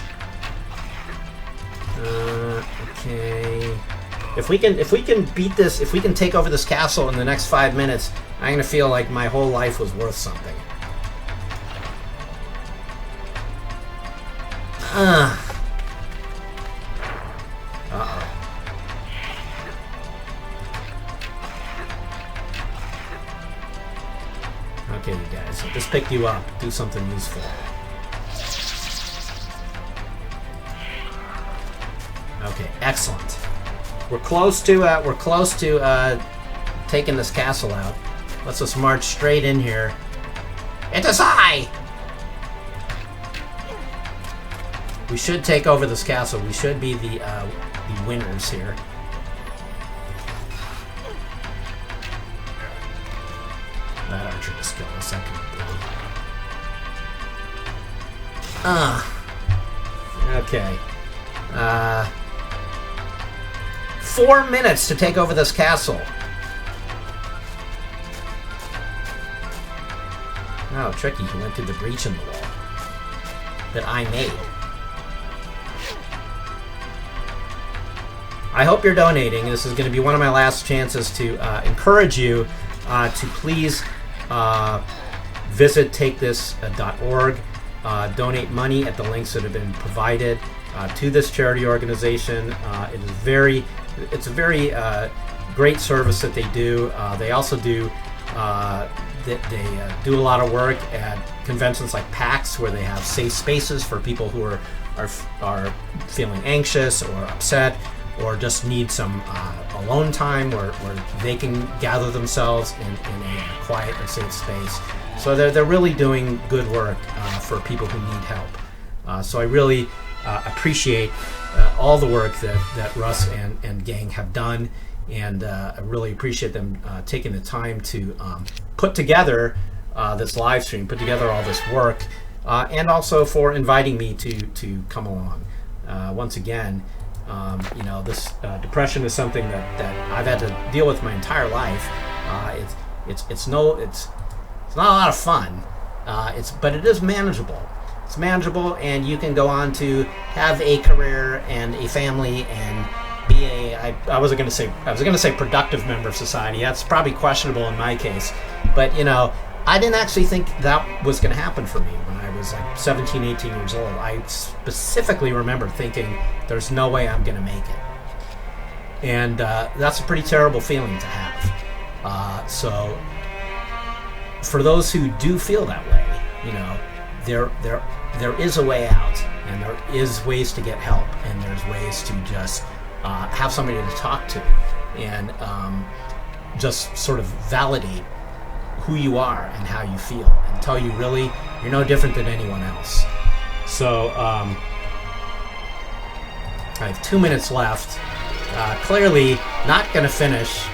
Okay. If we can beat this, if we can take over this castle in the next 5 minutes, I'm gonna feel like my whole life was worth something. Okay, you guys, I'll just pick you up. Do something useful. Okay, excellent. We're close to taking this castle out. Let's just march straight in here It is I! We should take over this castle. We should be the winners here. That archer is skill a second. Okay. 4 minutes to take over this castle. Oh, tricky. He went through the breach in the wall that I made. I hope you're donating. This is going to be one of my last chances to encourage you to please visit takethis.org. Donate money at the links that have been provided to this charity organization. It's a very great service that they do. They also do they do a lot of work at conventions like PAX, where they have safe spaces for people who are feeling anxious or upset, or just need some alone time where they can gather themselves in a quiet and safe space. So they're really doing good work for people who need help. So I really appreciate all the work that Russ and gang have done, and I really appreciate them taking the time to put together this live stream, put together all this work, and also for inviting me to come along. Once again, this depression is something that I've had to deal with my entire life. It's not a lot of fun, but it is manageable. It's manageable, and you can go on to have a career and a family and be I was going to say productive member of society. That's probably questionable in my case, but I didn't actually think that was going to happen for me when I was like 17, 18 years old. I specifically remember thinking, there's no way I'm going to make it. And that's a pretty terrible feeling to have. So for those who do feel that way, there is a way out, and there is ways to get help, and there's ways to just have somebody to talk to, and just sort of validate who you are and how you feel, and tell you really you're no different than anyone else. So I have 2 minutes left. Clearly not going to finish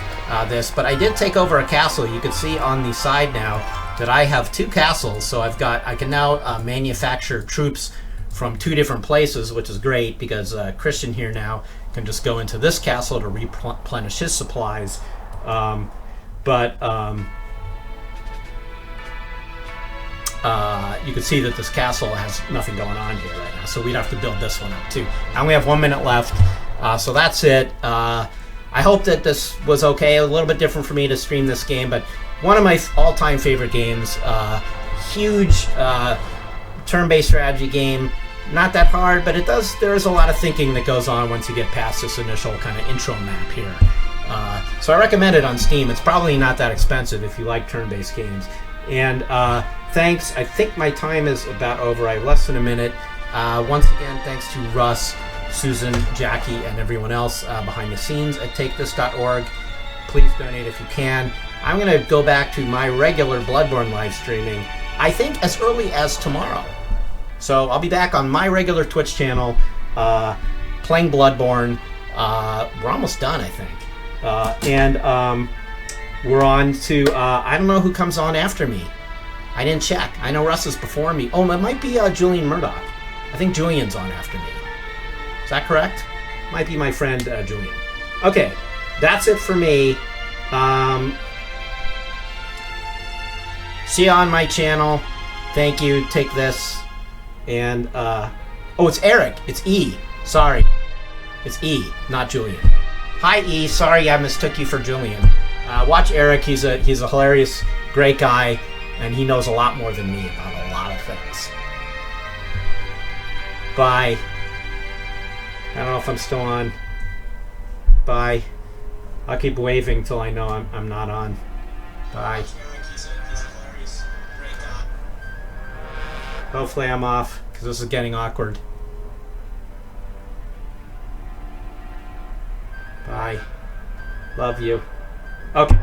this, but I did take over a castle. You can see on the side now that I have 2 castles, so I can now manufacture troops from 2 different places, which is great, because Christian here now can just go into this castle to replenish his supplies. You can see that this castle has nothing going on here right now, so we'd have to build this one up too. I only have 1 minute left, so that's it. I hope that this was okay. A little bit different for me to stream this game, but one of my all-time favorite games. Huge turn-based strategy game. Not that hard, but there is a lot of thinking that goes on once you get past this initial kind of intro map here. So I recommend it on Steam. It's probably not that expensive if you like turn-based games. And thanks. I think my time is about over. I have less than a minute. Once again, thanks to Russ, Susan, Jackie, and everyone else behind the scenes at takethis.org. Please donate if you can. I'm going to go back to my regular Bloodborne live streaming, I think as early as tomorrow. So I'll be back on my regular Twitch channel playing Bloodborne. We're almost done, I think. And we're on to, I don't know who comes on after me. I didn't check. I know Russ is before me. Oh, it might be Julian Murdoch. I think Julian's on after me. Is that correct? Might be my friend Julian. Okay, that's it for me. See you on my channel. Thank you. Take this. And, oh, it's Eric. It's E. Sorry. It's E, not Julian. Hi, E. Sorry I mistook you for Julian. Watch Eric. He's a hilarious, great guy, and he knows a lot more than me about a lot of things. Bye. I don't know if I'm still on. Bye. I'll keep waving till I know I'm not on. Bye. Hopefully I'm off, because this is getting awkward. Bye. Love you. Okay.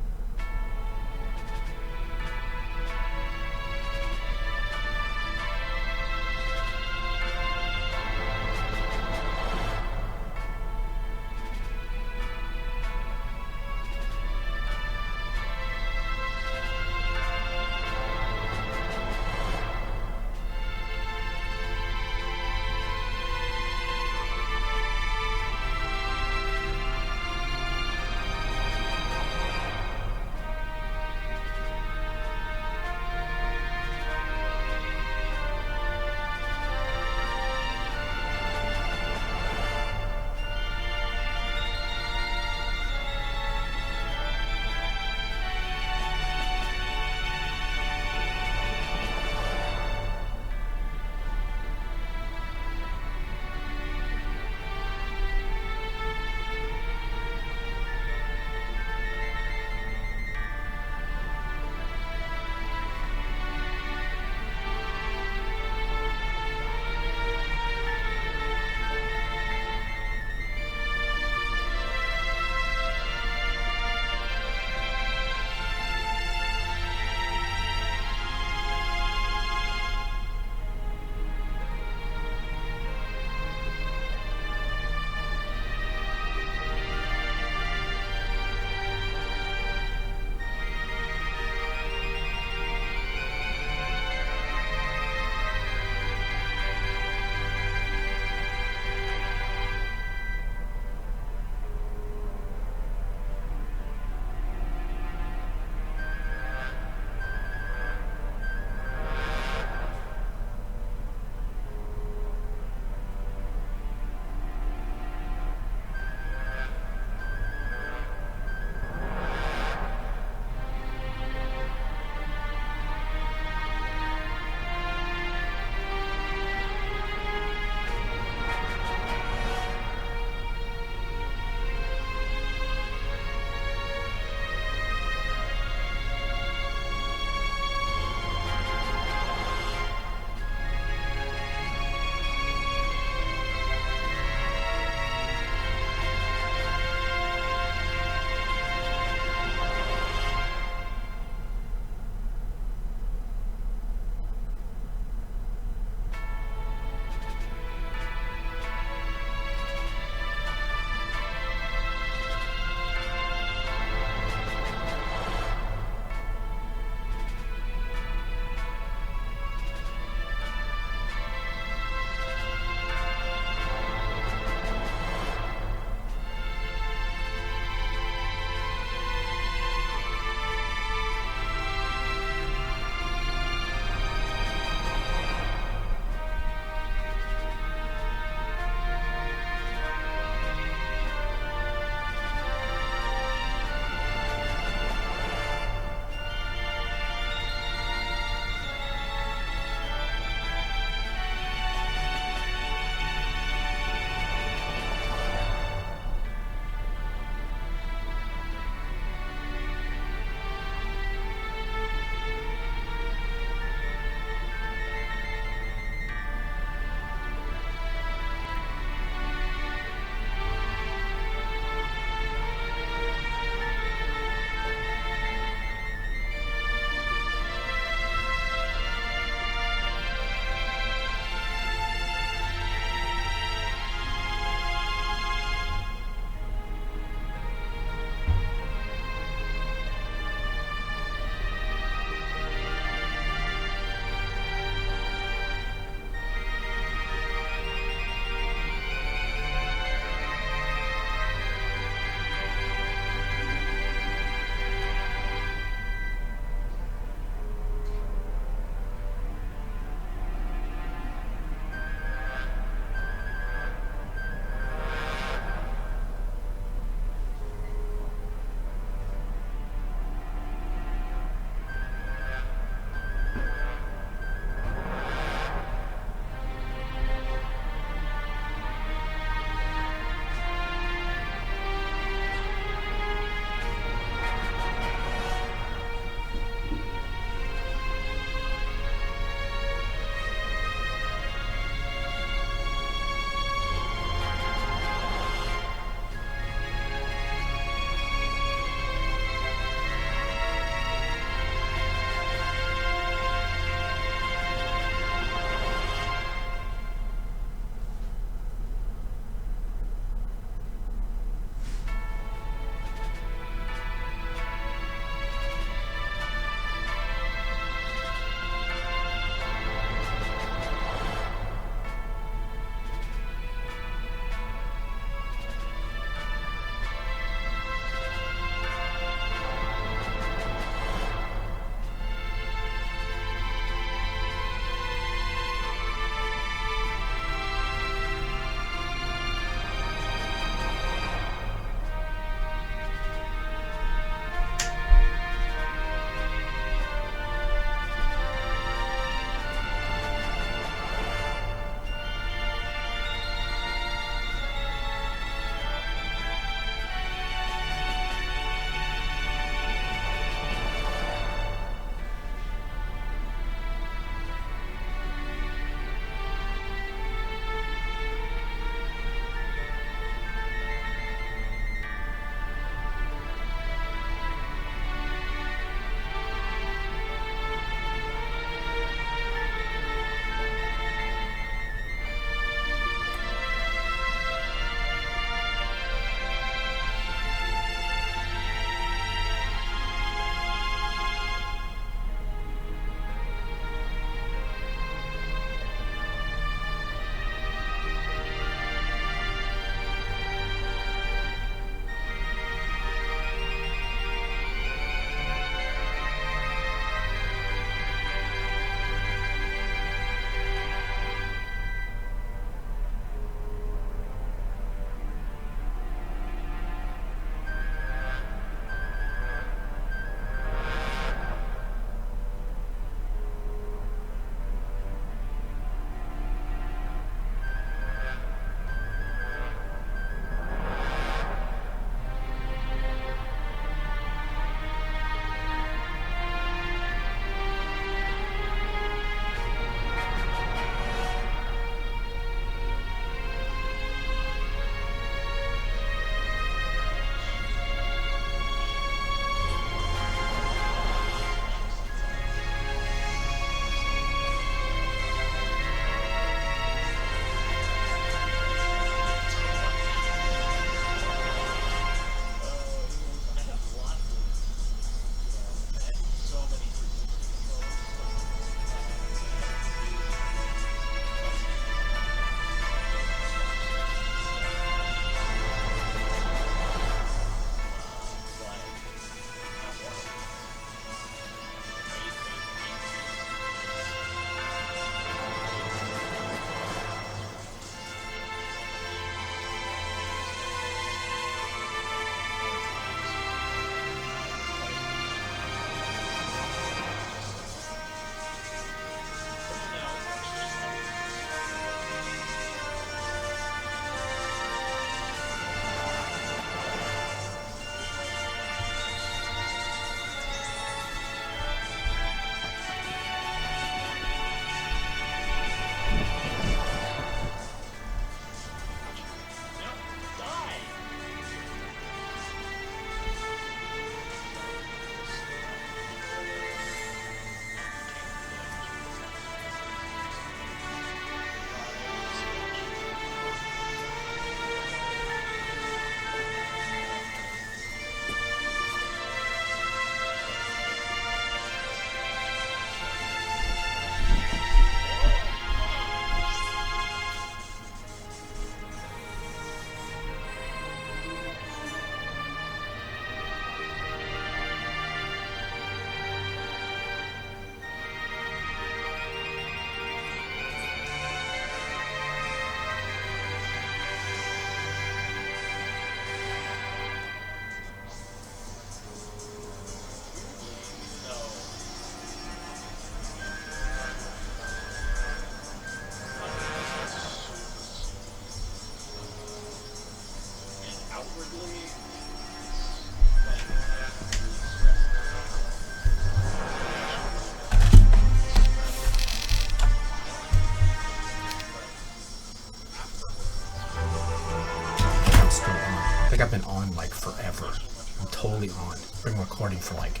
totally on. Been recording for like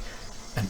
an